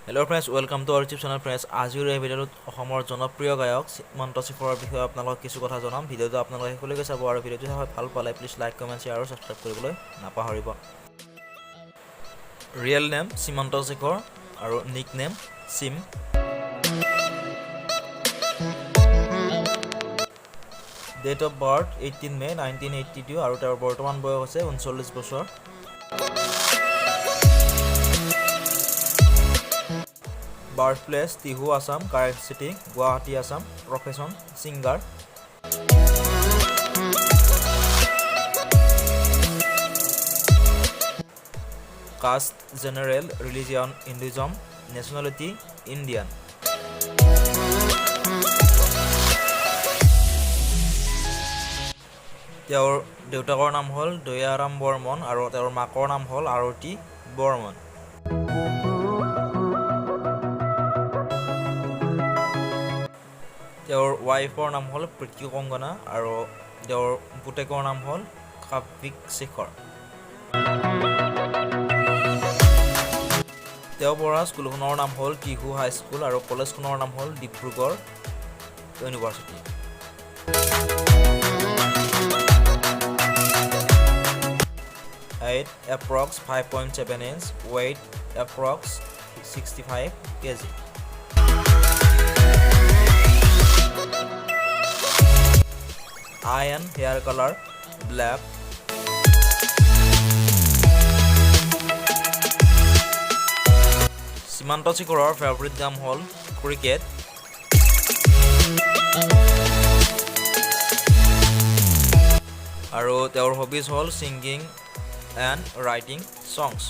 Hello friends, welcome to our YouTube channel friends. আজিৰ এই ভিডিঅ'ত অসমৰ জনপ্ৰিয় গায়ক শ্ৰীমন্ত শিখৰৰ বিষয়ে আপোনালোকক কিছু কথা জনাম। ভিডিঅ'টো আপোনালোকে শেষলৈকে চাব আৰু ভিডিঅ'টো চাই ভাল পালে প্লিজ লাইক, কমেন্ট, শ্বেয়াৰ আৰু সাবস্ক্ৰাইব কৰিবলৈ নাপাহৰিব। ৰিয়েল নেম শ্ৰীমন্ত শিখৰ আৰু nick name Sim. Date of birth 18 May 1982 আৰু তেওঁৰ বৰ্তমান বয়স হৈছে 39 বছৰ। Birthplace Tihu Assam, current city Guwahati Assam, profession singer. Caste general, religion Hinduism, nationality Indian. তেওঁৰ দেউতাকৰ নাম হ'ল দয়াৰাম বৰ্মন আৰু তেওঁৰ মাকৰ নাম হ'ল আৰতি বৰ্মন। তেওঁৰ ৱাইফৰ নাম হ'ল প্ৰীতি কংগনা আৰু তেওঁৰ পুতেকৰ নাম হ'ল কাব্যিক শেখৰ। তেওঁ পঢ়া স্কুলখনৰ নাম হ'ল টিহু হাইস্কুল আৰু কলেজখনৰ নাম হ'ল Dibrugarh university. Height approx 5.7 inch, weight approx 65 kg. Eye and hair color black. Srimanta শিখৰৰ ফেভৰিট গেম হ'ল ক্ৰিকেট। আৰু তেওঁৰ হবিজ হ'ল ছিংগিং and writing songs.